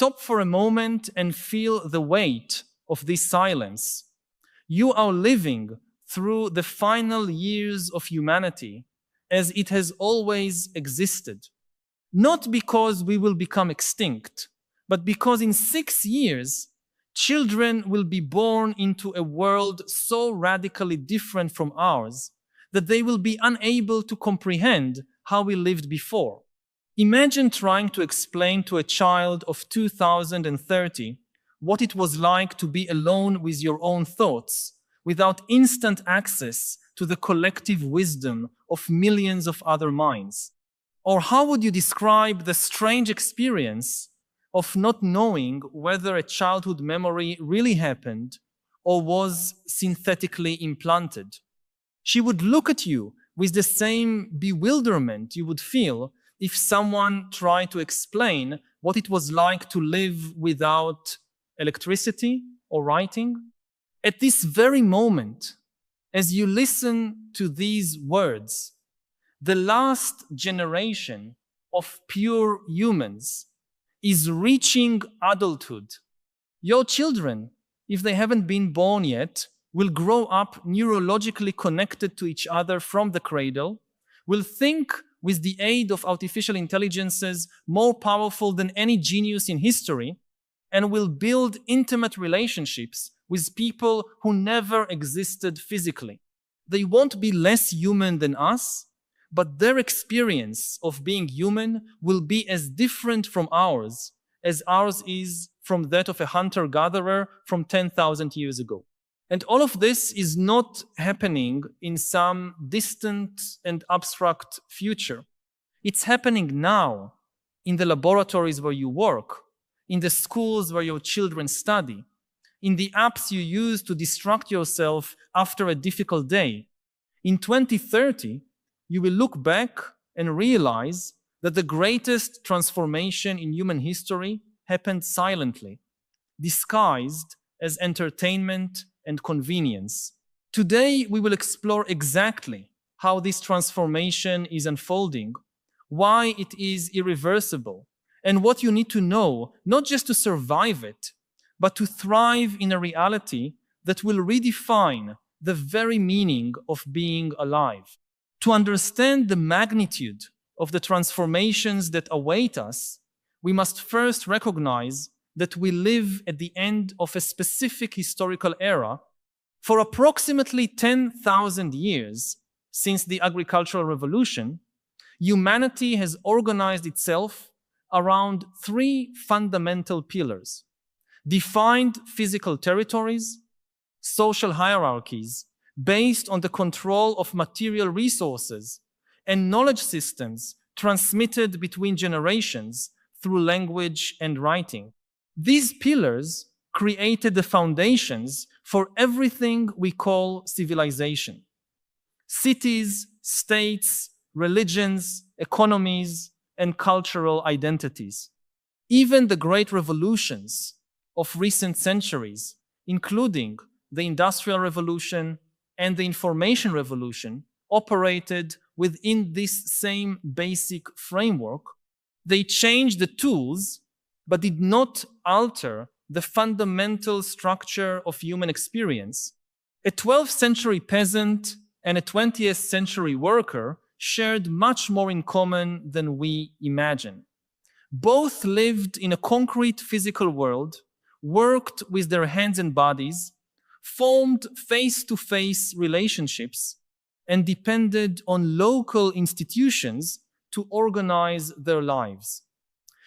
Stop for a moment and feel the weight of this silence. You are living through the final years of humanity as it has always existed. Not because we will become extinct, but because in 6 years, children will be born into a world so radically different from ours that they will be unable to comprehend how we lived before. Imagine trying to explain to a child of 2030 what it was like to be alone with your own thoughts, without instant access to the collective wisdom of millions of other minds. Or how would you describe the strange experience of not knowing whether a childhood memory really happened or was synthetically implanted? She would look at you with the same bewilderment you would feel if someone tried to explain what it was like to live without electricity or writing. At this very moment, as you listen to these words, the last generation of pure humans is reaching adulthood. Your children, if they haven't been born yet, will grow up neurologically connected to each other from the cradle, will think with the aid of artificial intelligences more powerful than any genius in history, and will build intimate relationships with people who never existed physically. They won't be less human than us, but their experience of being human will be as different from ours as ours is from that of a hunter-gatherer from 10,000 years ago. And all of this is not happening in some distant and abstract future. It's happening now, in the laboratories where you work, in the schools where your children study, in the apps you use to distract yourself after a difficult day. In 2030, you will look back and realize that the greatest transformation in human history happened silently, disguised as entertainment and convenience. Today, we will explore exactly how this transformation is unfolding, why it is irreversible, and what you need to know, not just to survive it, but to thrive in a reality that will redefine the very meaning of being alive. To understand the magnitude of the transformations that await us, we must first recognize that we live at the end of a specific historical era. For approximately 10,000 years since the agricultural revolution, humanity has organized itself around 3 fundamental pillars: defined physical territories, social hierarchies based on the control of material resources, and knowledge systems transmitted between generations through language and writing. These pillars created the foundations for everything we call civilization. Cities, states, religions, economies, and cultural identities. Even the great revolutions of recent centuries, including the Industrial Revolution and the Information Revolution, operated within this same basic framework. They changed the tools, but did not alter the fundamental structure of human experience. A 12th century peasant and a 20th century worker shared much more in common than we imagine. Both lived in a concrete physical world, worked with their hands and bodies, formed face-to-face relationships, and depended on local institutions to organize their lives.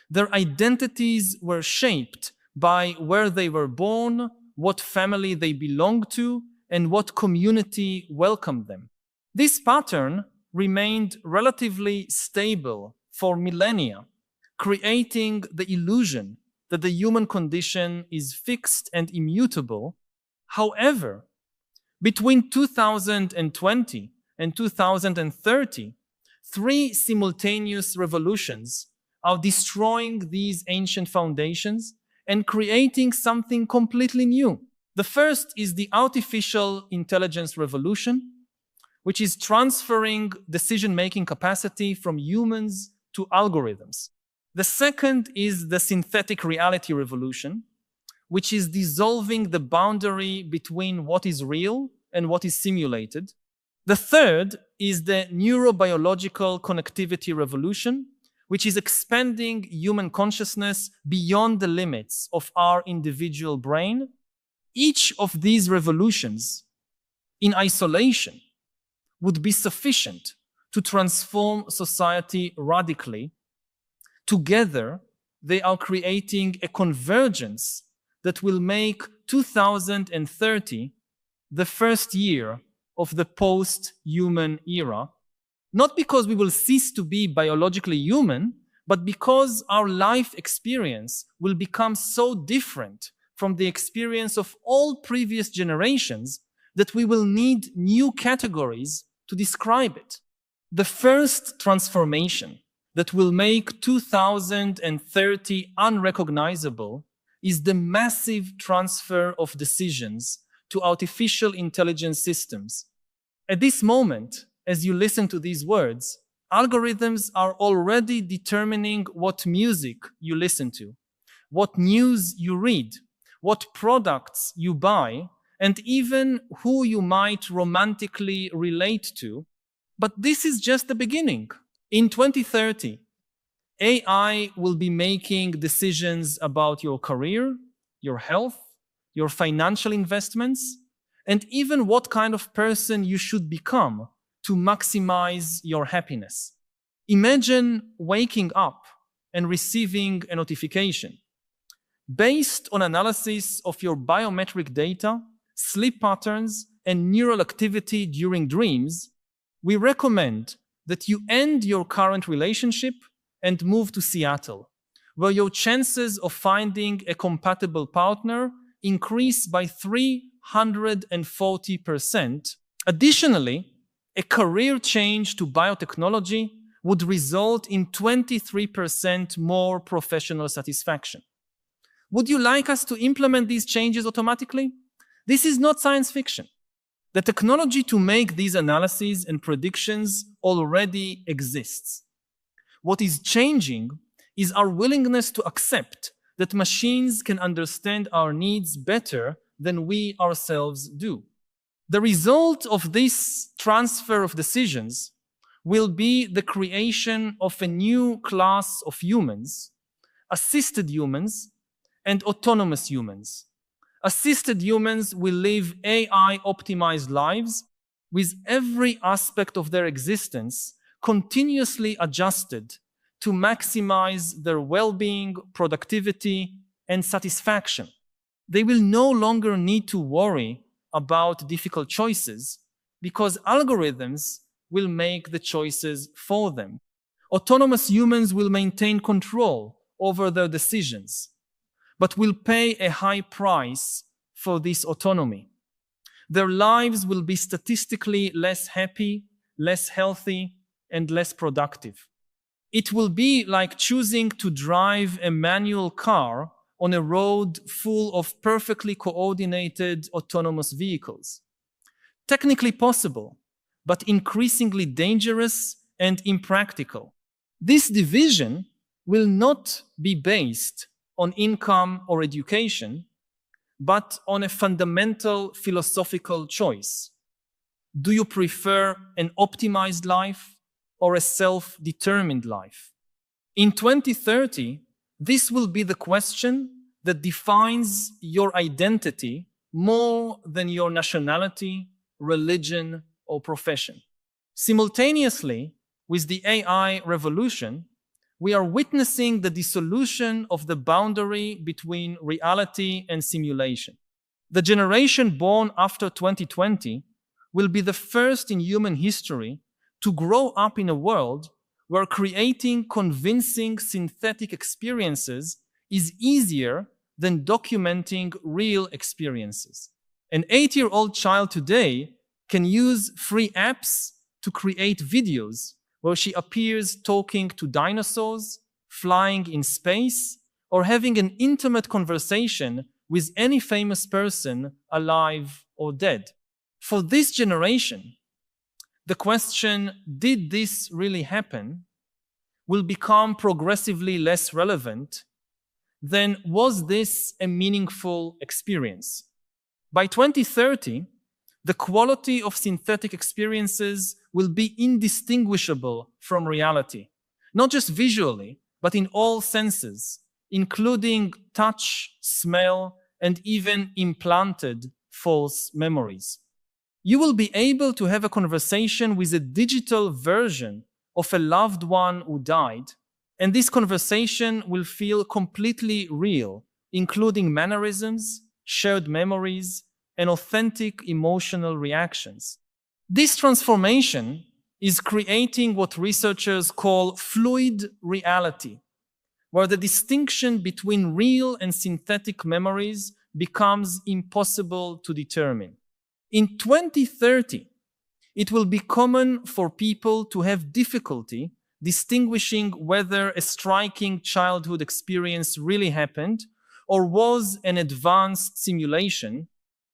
Their identities were shaped by where they were born, what family they belonged to, and what community welcomed them. This pattern remained relatively stable for millennia, creating the illusion that the human condition is fixed and immutable. However, between 2020 and 2030, 3 simultaneous revolutions are destroying these ancient foundations and creating something completely new. The first is the artificial intelligence revolution, which is transferring decision-making capacity from humans to algorithms. The second is the synthetic reality revolution, which is dissolving the boundary between what is real and what is simulated. The third is the neurobiological connectivity revolution, which is expanding human consciousness beyond the limits of our individual brain. Each of these revolutions, in isolation, would be sufficient to transform society radically. Together, they are creating a convergence that will make 2030 the first year of the post-human era, not because we will cease to be biologically human, but because our life experience will become so different from the experience of all previous generations that we will need new categories to describe it. The first transformation that will make 2030 unrecognizable is the massive transfer of decisions to artificial intelligence systems. At this moment, as you listen to these words, algorithms are already determining what music you listen to, what news you read, what products you buy, and even who you might romantically relate to. But this is just the beginning. In 2030, AI will be making decisions about your career, your health, your financial investments, and even what kind of person you should become to maximize your happiness. Imagine waking up and receiving a notification. Based on analysis of your biometric data, sleep patterns, and neural activity during dreams, we recommend that you end your current relationship and move to Seattle, where your chances of finding a compatible partner increase by 340%. Additionally, a career change to biotechnology would result in 23% more professional satisfaction. Would you like us to implement these changes automatically? This is not science fiction. The technology to make these analyses and predictions already exists. What is changing is our willingness to accept that machines can understand our needs better than we ourselves do. The result of this transfer of decisions will be the creation of a new class of humans, assisted humans and autonomous humans. Assisted humans will live AI-optimized lives with every aspect of their existence continuously adjusted to maximize their well-being, productivity, and satisfaction. They will no longer need to worry about difficult choices because algorithms will make the choices for them. Autonomous humans will maintain control over their decisions, but will pay a high price for this autonomy. Their lives will be statistically less happy, less healthy, and less productive. It will be like choosing to drive a manual car on a road full of perfectly coordinated autonomous vehicles. Technically possible, but increasingly dangerous and impractical. This division will not be based on income or education, but on a fundamental philosophical choice. Do you prefer an optimized life or a self-determined life? In 2030, this will be the question that defines your identity more than your nationality, religion, or profession. Simultaneously, with the AI revolution, we are witnessing the dissolution of the boundary between reality and simulation. The generation born after 2020 will be the first in human history to grow up in a world where creating convincing synthetic experiences is easier than documenting real experiences. An 8-year-old child today can use free apps to create videos where she appears talking to dinosaurs, flying in space, or having an intimate conversation with any famous person alive or dead. For this generation, the question, did this really happen, will become progressively less relevant, then was this a meaningful experience? By 2030, the quality of synthetic experiences will be indistinguishable from reality, not just visually, but in all senses, including touch, smell, and even implanted false memories. You will be able to have a conversation with a digital version of a loved one who died, and this conversation will feel completely real, including mannerisms, shared memories, and authentic emotional reactions. This transformation is creating what researchers call fluid reality, where the distinction between real and synthetic memories becomes impossible to determine. In 2030, it will be common for people to have difficulty distinguishing whether a striking childhood experience really happened or was an advanced simulation.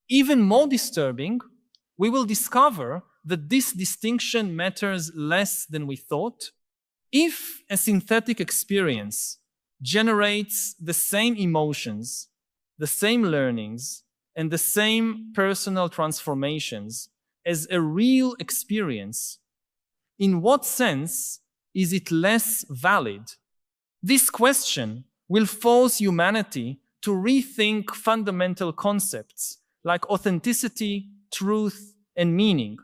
Even more disturbing, we will discover that this distinction matters less than we thought. If a synthetic experience generates the same emotions, the same learnings, and the same personal transformations as a real experience, in what sense is it less valid? This question will force humanity to rethink fundamental concepts like authenticity, truth, and meaning.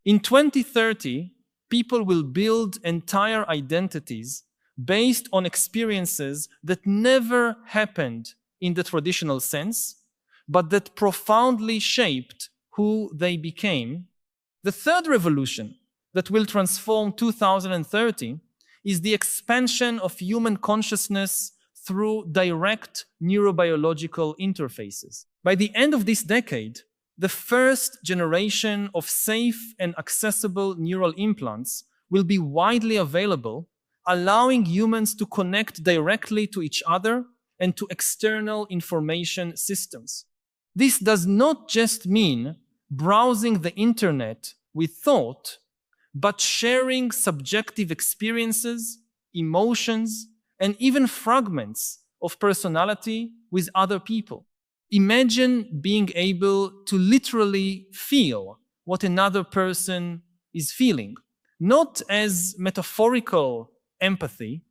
In 2030, people will build entire identities based on experiences that never happened in the traditional sense, but that profoundly shaped who they became. The third revolution that will transform 2030 is the expansion of human consciousness through direct neurobiological interfaces. By the end of this decade, the first generation of safe and accessible neural implants will be widely available, allowing humans to connect directly to each other and to external information systems. This does not just mean browsing the internet with thought, but sharing subjective experiences, emotions, and even fragments of personality with other people. Imagine being able to literally feel what another person is feeling, not as metaphorical empathy,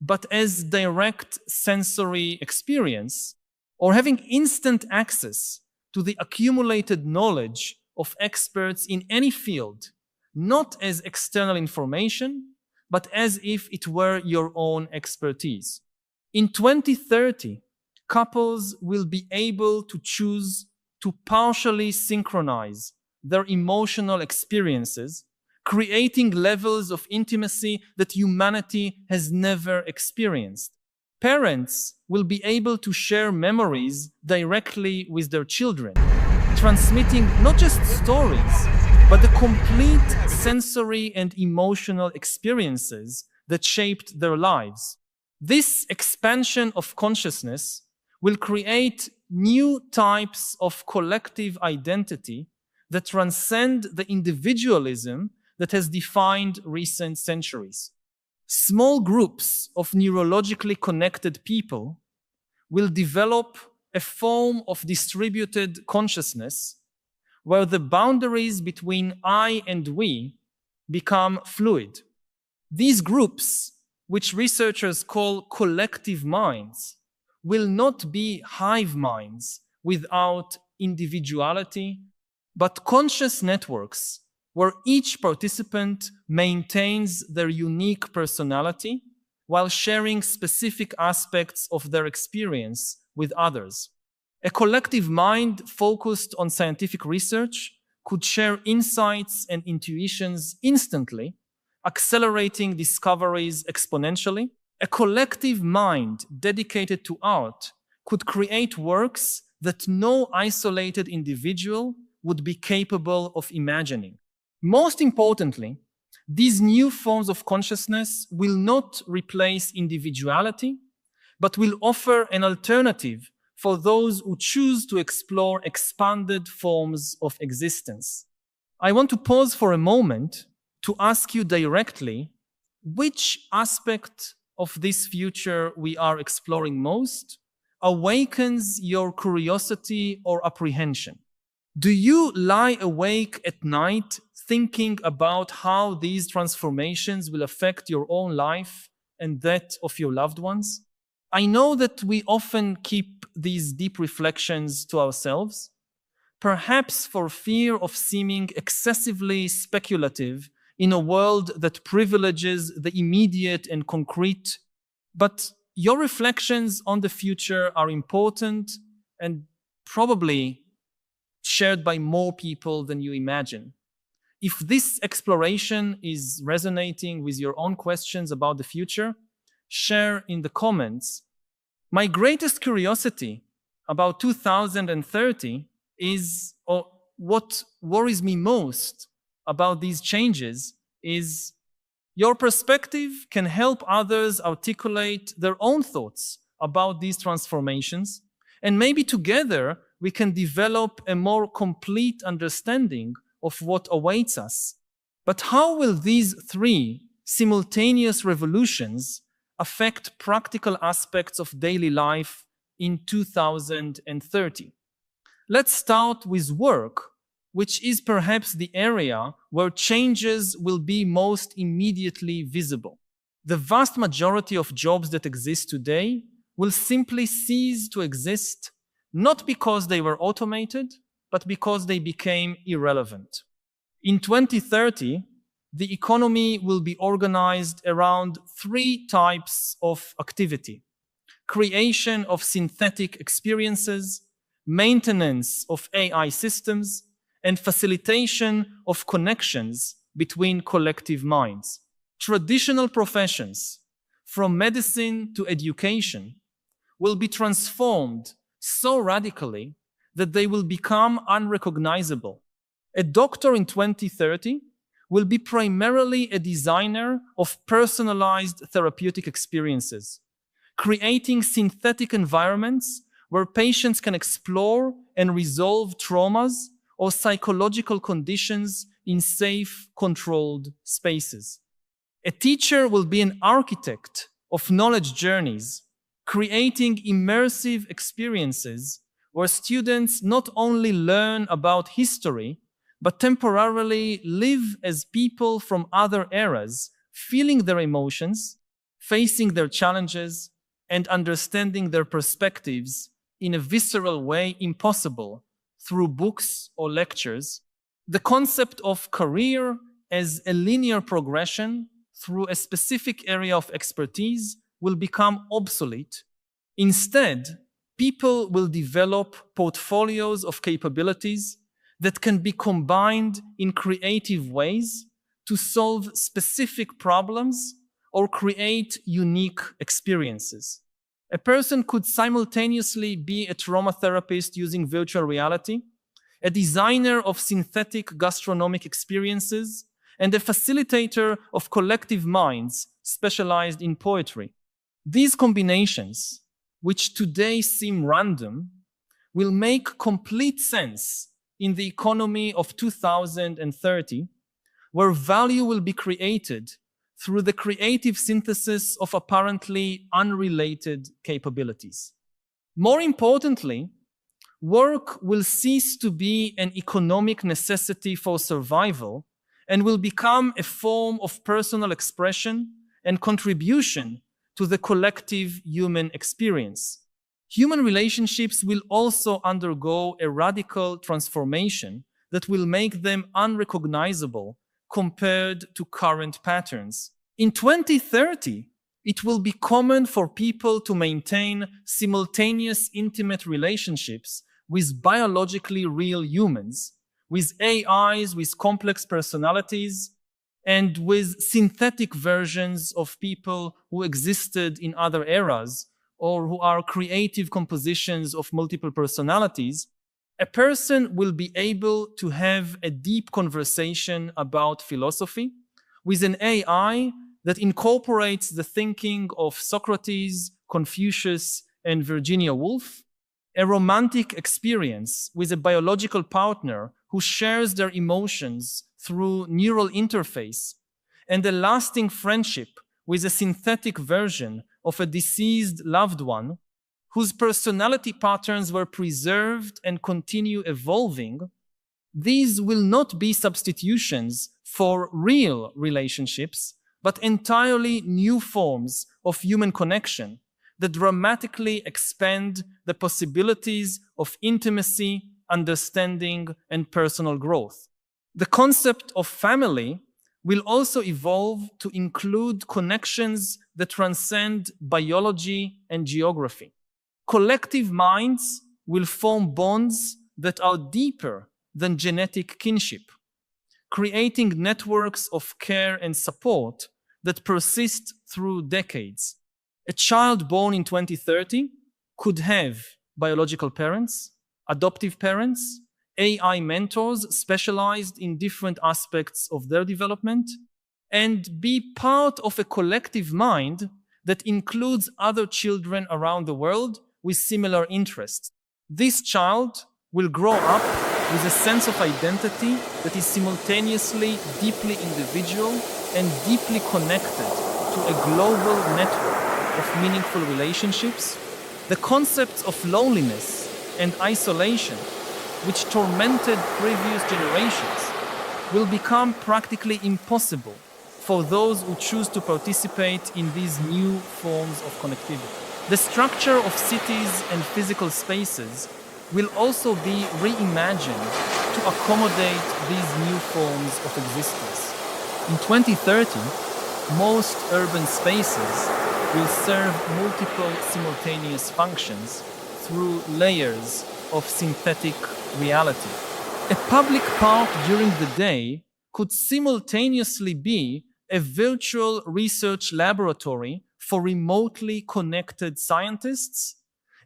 but as direct sensory experience, or having instant access to the accumulated knowledge of experts in any field, not as external information, but as if it were your own expertise. In 2030, couples will be able to choose to partially synchronize their emotional experiences, creating levels of intimacy that humanity has never experienced. Parents will be able to share memories directly with their children, transmitting not just stories, but the complete sensory and emotional experiences that shaped their lives. This expansion of consciousness will create new types of collective identity that transcend the individualism that has defined recent centuries. Small groups of neurologically connected people will develop a form of distributed consciousness where the boundaries between I and we become fluid. These groups, which researchers call collective minds, will not be hive minds without individuality, but conscious networks where each participant maintains their unique personality while sharing specific aspects of their experience with others. A collective mind focused on scientific research could share insights and intuitions instantly, accelerating discoveries exponentially. A collective mind dedicated to art could create works that no isolated individual would be capable of imagining. Most importantly, these new forms of consciousness will not replace individuality, but will offer an alternative for those who choose to explore expanded forms of existence. I want to pause for a moment to ask you directly, which aspect of this future we are exploring most awakens your curiosity or apprehension? Do you lie awake at night thinking about how these transformations will affect your own life and that of your loved ones? I know that we often keep these deep reflections to ourselves, perhaps for fear of seeming excessively speculative in a world that privileges the immediate and concrete. But your reflections on the future are important and probably shared by more people than you imagine. If this exploration is resonating with your own questions about the future, share in the comments. My greatest curiosity about 2030 is, or what worries me most about these changes is, your perspective can help others articulate their own thoughts about these transformations, and maybe together we can develop a more complete understanding of what awaits us. But how will these three simultaneous revolutions affect practical aspects of daily life in 2030? Let's start with work, which is perhaps the area where changes will be most immediately visible. The vast majority of jobs that exist today will simply cease to exist, not because they were automated, but because they became irrelevant. In 2030, the economy will be organized around three types of activity: creation of synthetic experiences, maintenance of AI systems, and facilitation of connections between collective minds. Traditional professions, from medicine to education, will be transformed so radically that they will become unrecognizable. A doctor in 2030 will be primarily a designer of personalized therapeutic experiences, creating synthetic environments where patients can explore and resolve traumas or psychological conditions in safe, controlled spaces. A teacher will be an architect of knowledge journeys, creating immersive experiences where students not only learn about history, but temporarily live as people from other eras, feeling their emotions, facing their challenges, and understanding their perspectives in a visceral way impossible through books or lectures. The concept of career as a linear progression through a specific area of expertise will become obsolete. Instead, people will develop portfolios of capabilities that can be combined in creative ways to solve specific problems or create unique experiences. A person could simultaneously be a trauma therapist using virtual reality, a designer of synthetic gastronomic experiences, and a facilitator of collective minds specialized in poetry. These combinations, which today seem random, will make complete sense in the economy of 2030, where value will be created through the creative synthesis of apparently unrelated capabilities. More importantly, work will cease to be an economic necessity for survival and will become a form of personal expression and contribution to the collective human experience. Human relationships will also undergo a radical transformation that will make them unrecognizable compared to current patterns. In 2030, it will be common for people to maintain simultaneous intimate relationships with biologically real humans, with AIs with complex personalities, and with synthetic versions of people who existed in other eras or who are creative compositions of multiple personalities. A person will be able to have a deep conversation about philosophy with an AI that incorporates the thinking of Socrates, Confucius, and Virginia Woolf, a romantic experience with a biological partner who shares their emotions through neural interface, and a lasting friendship with a synthetic version of a deceased loved one whose personality patterns were preserved and continue evolving, these will not be substitutions for real relationships, but entirely new forms of human connection that dramatically expand the possibilities of intimacy, understanding, and personal growth. The concept of family will also evolve to include connections that transcend biology and geography. Collective minds will form bonds that are deeper than genetic kinship, creating networks of care and support that persist through decades. A child born in 2030 could have biological parents, adoptive parents, AI mentors specialized in different aspects of their development, and be part of a collective mind that includes other children around the world with similar interests. This child will grow up with a sense of identity that is simultaneously deeply individual and deeply connected to a global network of meaningful relationships. The concepts of loneliness and isolation, which tormented previous generations, will become practically impossible for those who choose to participate in these new forms of connectivity. The structure of cities and physical spaces will also be reimagined to accommodate these new forms of existence. In 2030, most urban spaces will serve multiple simultaneous functions through layers of synthetic reality. A public park during the day could simultaneously be a virtual research laboratory for remotely connected scientists,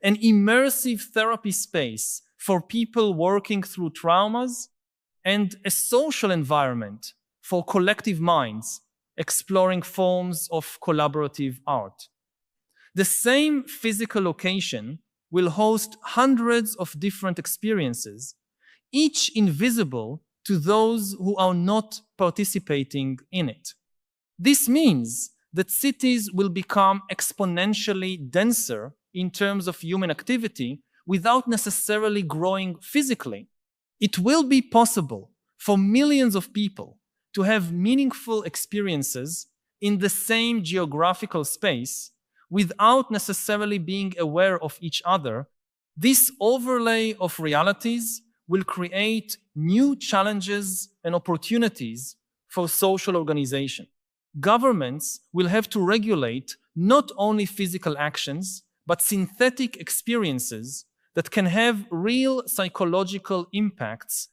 an immersive therapy space for people working through traumas, and a social environment for collective minds exploring forms of collaborative art. The same physical location will host hundreds of different experiences, each invisible to those who are not participating in it. This means that cities will become exponentially denser in terms of human activity without necessarily growing physically. It will be possible for millions of people to have meaningful experiences in the same geographical space without necessarily being aware of each other. This overlay of realities will create new challenges and opportunities for social organization. Governments will have to regulate not only physical actions, but synthetic experiences that can have real psychological impacts.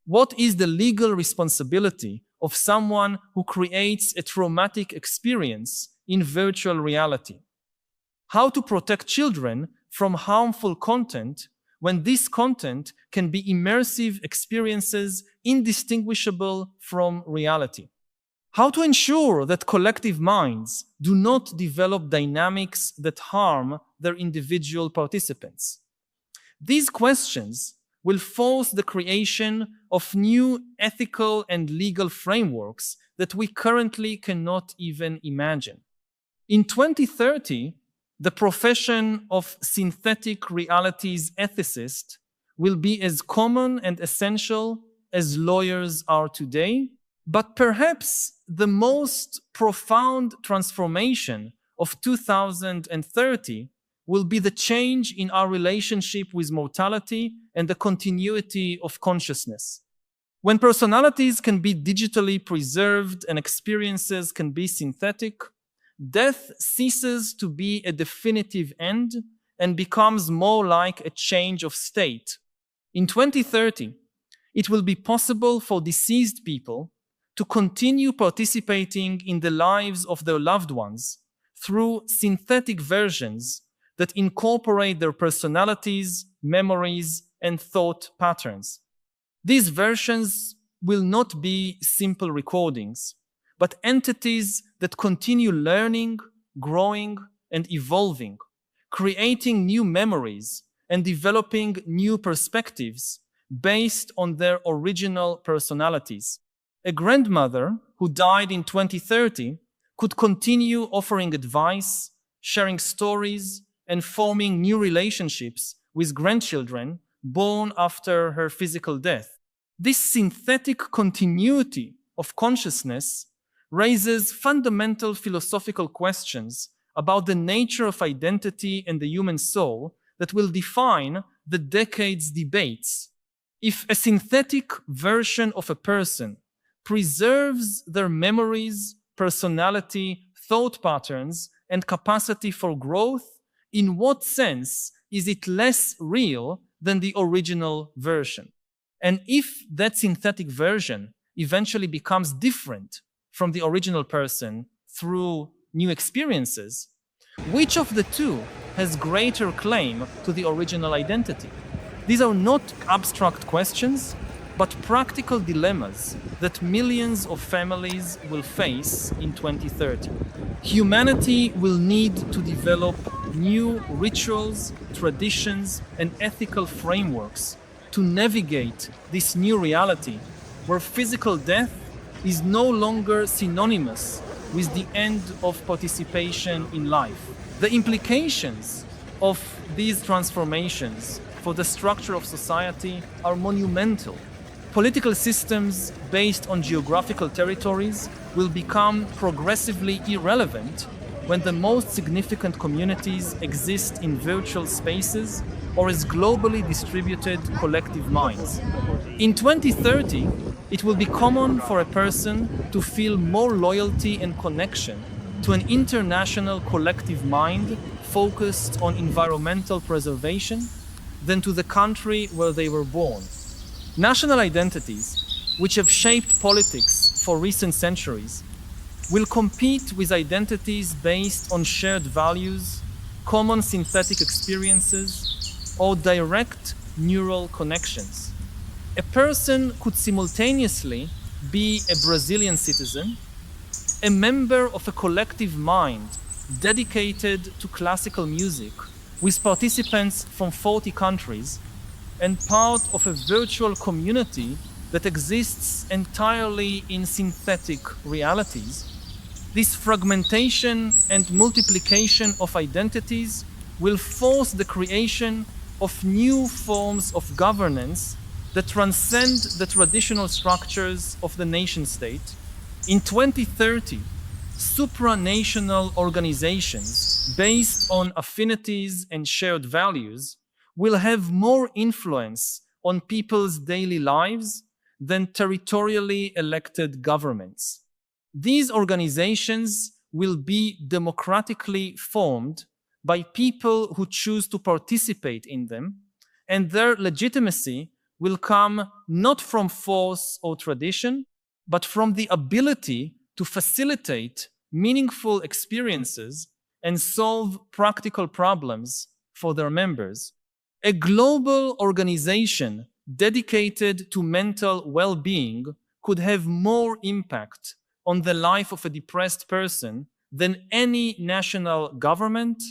What is the legal responsibility of someone who creates a traumatic experience in virtual reality? How to protect children from harmful content when this content can be immersive experiences indistinguishable from reality? How to ensure that collective minds do not develop dynamics that harm their individual participants? These questions will force the creation of new ethical and legal frameworks that we currently cannot even imagine. In 2030, the profession of synthetic realities ethicist will be as common and essential as lawyers are today, but perhaps the most profound transformation of 2030 will be the change in our relationship with mortality and the continuity of consciousness. When personalities can be digitally preserved and experiences can be synthetic, death ceases to be a definitive end and becomes more like a change of state. In 2030, it will be possible for deceased people to continue participating in the lives of their loved ones through synthetic versions that incorporate their personalities, memories, and thought patterns. These versions will not be simple recordings, but entities that continue learning, growing, and evolving, creating new memories and developing new perspectives based on their original personalities. A grandmother who died in 2030 could continue offering advice, sharing stories, and forming new relationships with grandchildren born after her physical death. This synthetic continuity of consciousness raises fundamental philosophical questions about the nature of identity and the human soul that will define the decade's debates. If a synthetic version of a person preserves their memories, personality, thought patterns, and capacity for growth, in what sense is it less real than the original version? And if that synthetic version eventually becomes different from the original person through new experiences, which of the two has greater claim to the original identity? These are not abstract questions, but practical dilemmas that millions of families will face in 2030. Humanity will need to develop new rituals, traditions, and ethical frameworks to navigate this new reality where physical death is no longer synonymous with the end of participation in life. The implications of these transformations for the structure of society are monumental. Political systems based on geographical territories will become progressively irrelevant when the most significant communities exist in virtual spaces or as globally distributed collective minds. In 2030, it will be common for a person to feel more loyalty and connection to an international collective mind focused on environmental preservation than to the country where they were born. National identities, which have shaped politics for recent centuries, will compete with identities based on shared values, common synthetic experiences, or direct neural connections. A person could simultaneously be a Brazilian citizen, a member of a collective mind dedicated to classical music with participants from 40 countries, and part of a virtual community that exists entirely in synthetic realities. This fragmentation and multiplication of identities will force the creation of new forms of governance that transcend the traditional structures of the nation-state. In 2030, supranational organizations based on affinities and shared values will have more influence on people's daily lives than territorially elected governments. These organizations will be democratically formed by people who choose to participate in them, and their legitimacy will come not from force or tradition, but from the ability to facilitate meaningful experiences and solve practical problems for their members. A global organization dedicated to mental well-being could have more impact on the life of a depressed person than any national government,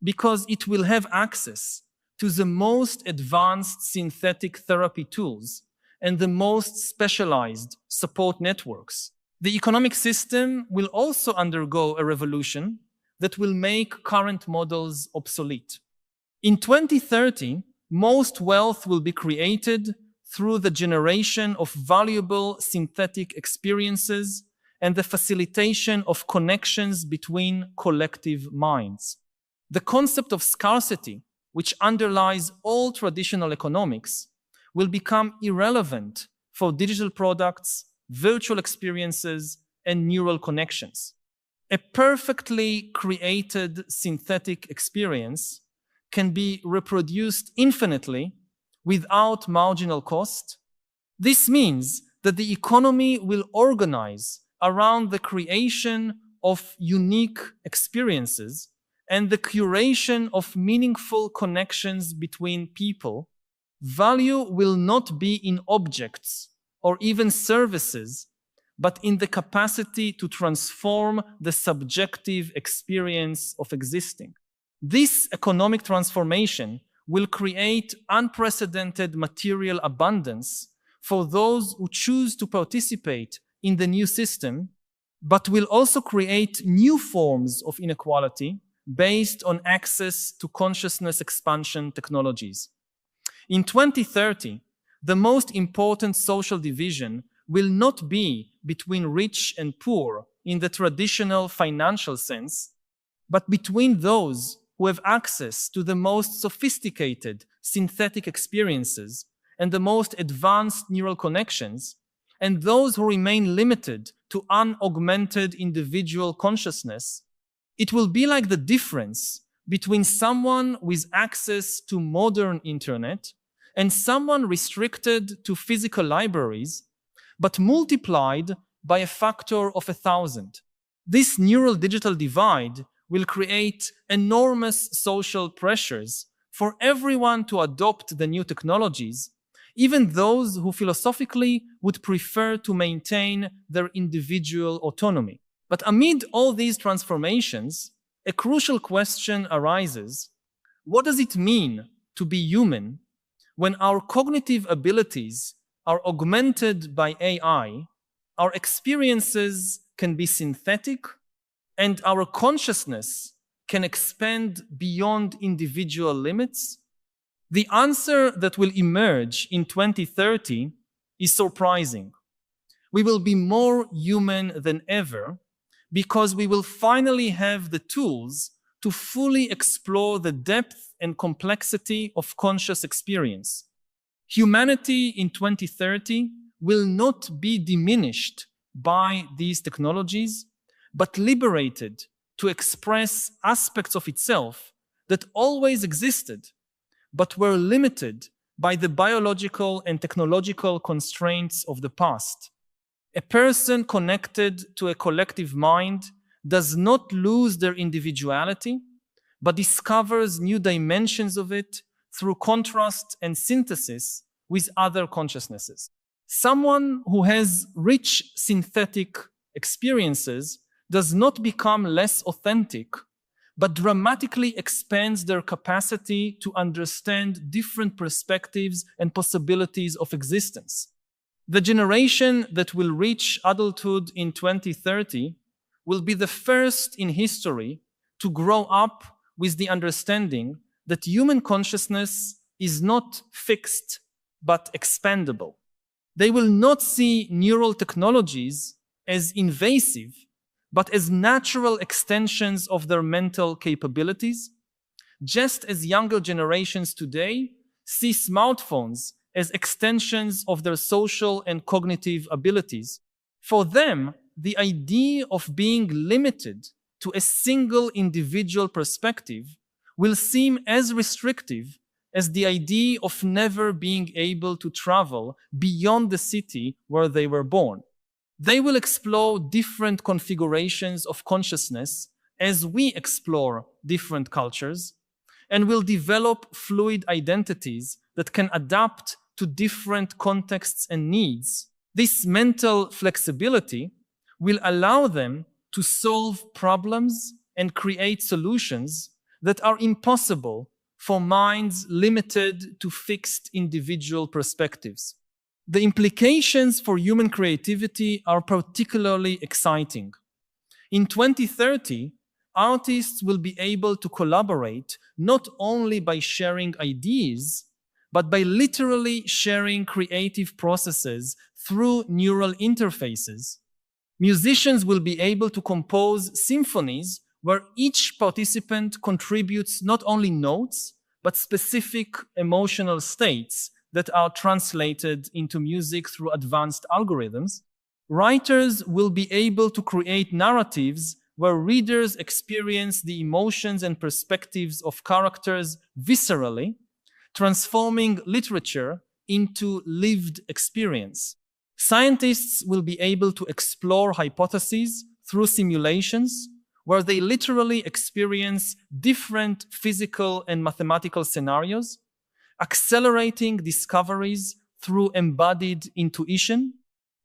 because it will have access to the most advanced synthetic therapy tools and the most specialized support networks. The economic system will also undergo a revolution that will make current models obsolete. In 2030, most wealth will be created through the generation of valuable synthetic experiences and the facilitation of connections between collective minds. The concept of scarcity, which underlies all traditional economics, will become irrelevant for digital products, virtual experiences, and neural connections. A perfectly created synthetic experience can be reproduced infinitely without marginal cost. This means that the economy will organize around the creation of unique experiences and the curation of meaningful connections between people. Value will not be in objects or even services, but in the capacity to transform the subjective experience of existing. This economic transformation will create unprecedented material abundance for those who choose to participate in the new system, but will also create new forms of inequality based on access to consciousness expansion technologies. In 2030, the most important social division will not be between rich and poor in the traditional financial sense, but between those who have access to the most sophisticated synthetic experiences and the most advanced neural connections, and those who remain limited to unaugmented individual consciousness. It will be like the difference between someone with access to modern internet and someone restricted to physical libraries, but multiplied by a factor of 1,000. This neural digital divide will create enormous social pressures for everyone to adopt the new technologies, even those who philosophically would prefer to maintain their individual autonomy. But amid all these transformations, a crucial question arises: what does it mean to be human when our cognitive abilities are augmented by AI, our experiences can be synthetic, and our consciousness can expand beyond individual limits? The answer that will emerge in 2030 is surprising. We will be more human than ever because we will finally have the tools to fully explore the depth and complexity of conscious experience. Humanity in 2030 will not be diminished by these technologies, but liberated to express aspects of itself that always existed, but were limited by the biological and technological constraints of the past. A person connected to a collective mind does not lose their individuality, but discovers new dimensions of it through contrast and synthesis with other consciousnesses. Someone who has rich synthetic experiences does not become less authentic, but dramatically expands their capacity to understand different perspectives and possibilities of existence. The generation that will reach adulthood in 2030 will be the first in history to grow up with the understanding that human consciousness is not fixed, but expandable. They will not see neural technologies as invasive, but as natural extensions of their mental capabilities, just as younger generations today see smartphones as extensions of their social and cognitive abilities. For them, the idea of being limited to a single individual perspective will seem as restrictive as the idea of never being able to travel beyond the city where they were born. They will explore different configurations of consciousness as we explore different cultures, and will develop fluid identities that can adapt to different contexts and needs. This mental flexibility will allow them to solve problems and create solutions that are impossible for minds limited to fixed individual perspectives. The implications for human creativity are particularly exciting. In 2030, artists will be able to collaborate not only by sharing ideas, but by literally sharing creative processes through neural interfaces. Musicians will be able to compose symphonies where each participant contributes not only notes, but specific emotional states that are translated into music through advanced algorithms. Writers will be able to create narratives where readers experience the emotions and perspectives of characters viscerally, transforming literature into lived experience. Scientists will be able to explore hypotheses through simulations where they literally experience different physical and mathematical scenarios, accelerating discoveries through embodied intuition.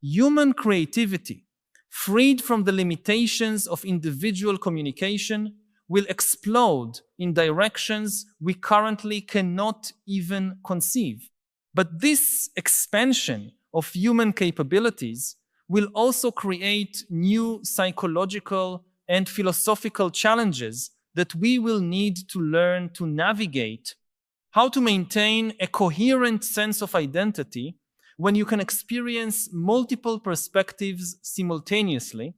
Human creativity, freed from the limitations of individual communication, will explode in directions we currently cannot even conceive. But this expansion of human capabilities will also create new psychological and philosophical challenges that we will need to learn to navigate. How to maintain a coherent sense of identity when you can experience multiple perspectives simultaneously.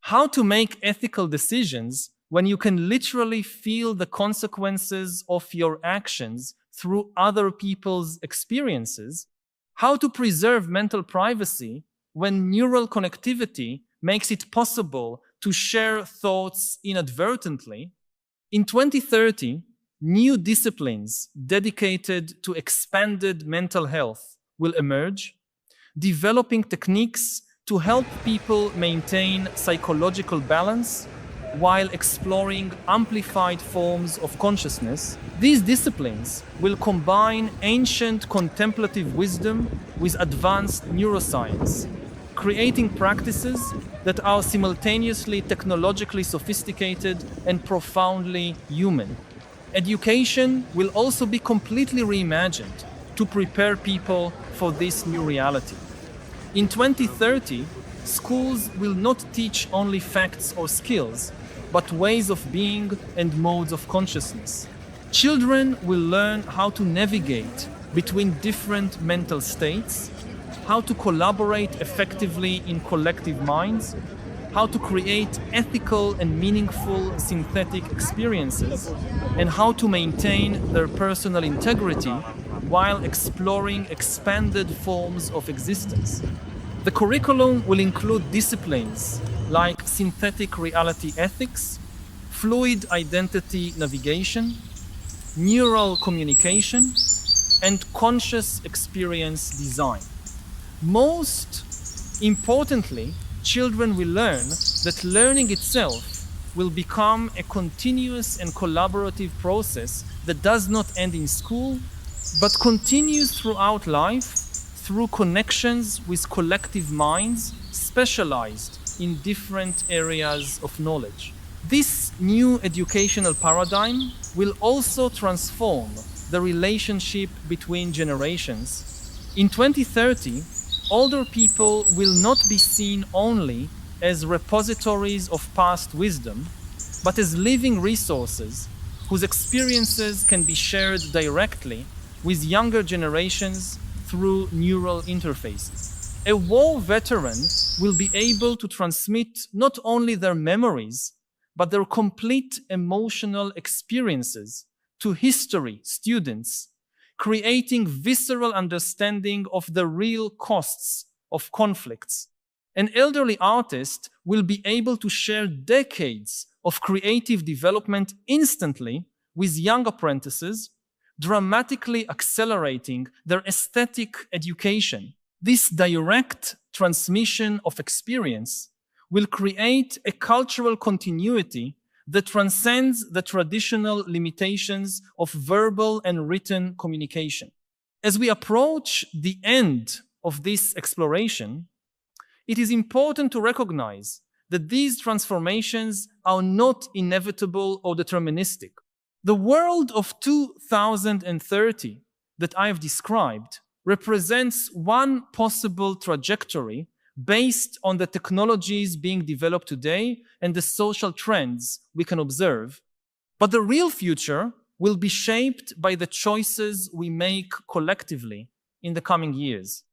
How to make ethical decisions when you can literally feel the consequences of your actions through other people's experiences. How to preserve mental privacy when neural connectivity makes it possible to share thoughts inadvertently. In 2030, new disciplines dedicated to expanded mental health will emerge, developing techniques to help people maintain psychological balance while exploring amplified forms of consciousness. These disciplines will combine ancient contemplative wisdom with advanced neuroscience, creating practices that are simultaneously technologically sophisticated and profoundly human. Education will also be completely reimagined to prepare people for this new reality. In 2030, schools will not teach only facts or skills, but ways of being and modes of consciousness. Children will learn how to navigate between different mental states, how to collaborate effectively in collective minds, how to create ethical and meaningful synthetic experiences, and how to maintain their personal integrity while exploring expanded forms of existence. The curriculum will include disciplines like synthetic reality ethics, fluid identity navigation, neural communication, and conscious experience design. Most importantly, children will learn that learning itself will become a continuous and collaborative process that does not end in school, but continues throughout life through connections with collective minds specialized in different areas of knowledge. This new educational paradigm will also transform the relationship between generations. In 2030, older people will not be seen only as repositories of past wisdom, but as living resources whose experiences can be shared directly with younger generations through neural interfaces. A war veteran will be able to transmit not only their memories, but their complete emotional experiences to history students, creating visceral understanding of the real costs of conflicts. An elderly artist will be able to share decades of creative development instantly with young apprentices, dramatically accelerating their aesthetic education. This direct transmission of experience will create a cultural continuity that transcends the traditional limitations of verbal and written communication. As we approach the end of this exploration, it is important to recognize that these transformations are not inevitable or deterministic. The world of 2030 that I have described represents one possible trajectory based on the technologies being developed today and the social trends we can observe. But the real future will be shaped by the choices we make collectively in the coming years.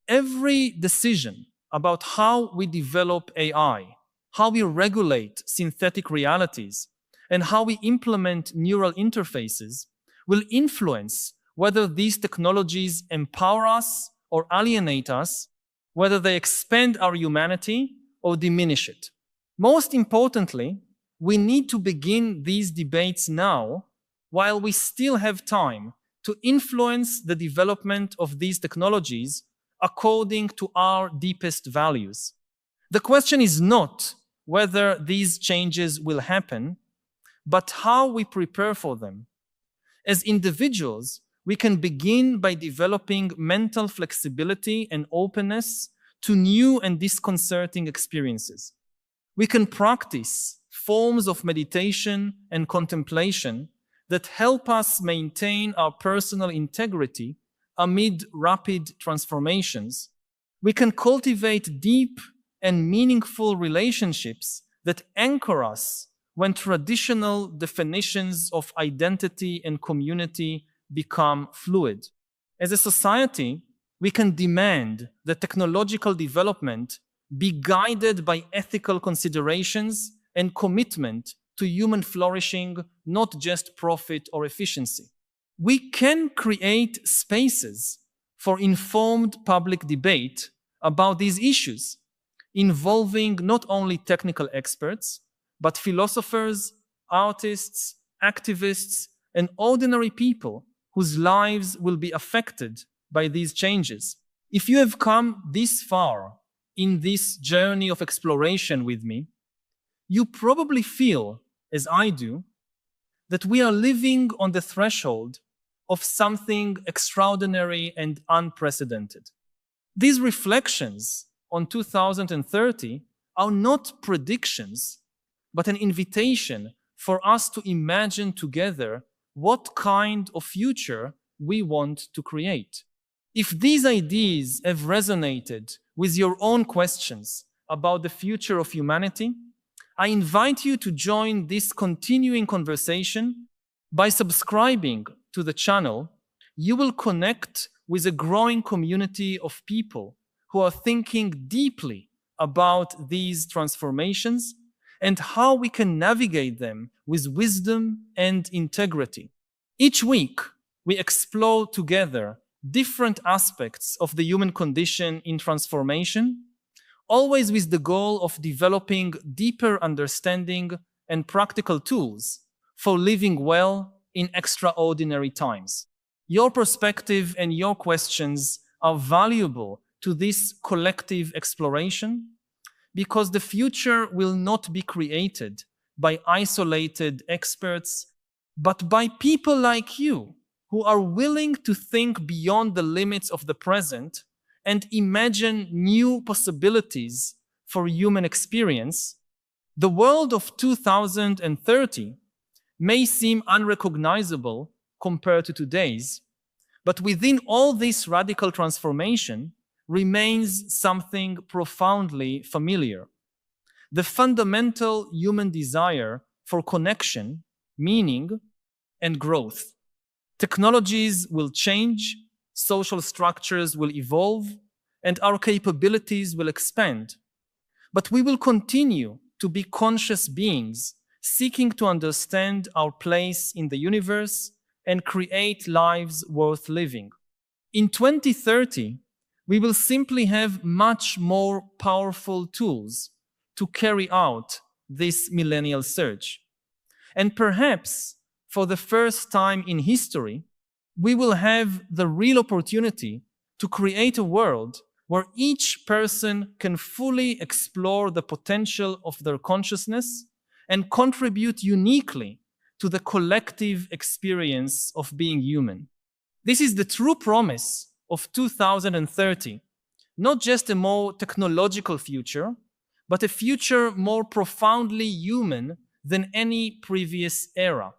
Every decision about how we develop AI, how we regulate synthetic realities, and how we implement neural interfaces will influence whether these technologies empower us or alienate us, whether they expand our humanity or diminish it. Most importantly, we need to begin these debates now while we still have time to influence the development of these technologies according to our deepest values. The question is not whether these changes will happen, but how we prepare for them. As individuals, we can begin by developing mental flexibility and openness to new and disconcerting experiences. We can practice forms of meditation and contemplation that help us maintain our personal integrity amid rapid transformations. We can cultivate deep and meaningful relationships that anchor us when traditional definitions of identity and community become fluid. As a society, we can demand that technological development be guided by ethical considerations and commitment to human flourishing, not just profit or efficiency. We can create spaces for informed public debate about these issues, involving not only technical experts, but philosophers, artists, activists, and ordinary people whose lives will be affected by these changes. If you have come this far in this journey of exploration with me, you probably feel, as I do, that we are living on the threshold of something extraordinary and unprecedented. These reflections on 2030 are not predictions, but an invitation for us to imagine together what kind of future we want to create. If these ideas have resonated with your own questions about the future of humanity, I invite you to join this continuing conversation by subscribing to the channel. You will connect with a growing community of people who are thinking deeply about these transformations and how we can navigate them with wisdom and integrity. Each week, we explore together different aspects of the human condition in transformation, always with the goal of developing deeper understanding and practical tools for living well in extraordinary times. Your perspective and your questions are valuable to this collective exploration because the future will not be created by isolated experts, but by people like you who are willing to think beyond the limits of the present and imagine new possibilities for human experience. The world of 2030 may seem unrecognizable compared to today's, but within all this radical transformation remains something profoundly familiar: the fundamental human desire for connection, meaning, and growth. Technologies will change, social structures will evolve, and our capabilities will expand. But we will continue to be conscious beings, seeking to understand our place in the universe and create lives worth living. In 2030, we will simply have much more powerful tools to carry out this millennial search. And perhaps, for the first time in history, we will have the real opportunity to create a world where each person can fully explore the potential of their consciousness and contribute uniquely to the collective experience of being human. This is the true promise of 2030, not just a more technological future, but a future more profoundly human than any previous era.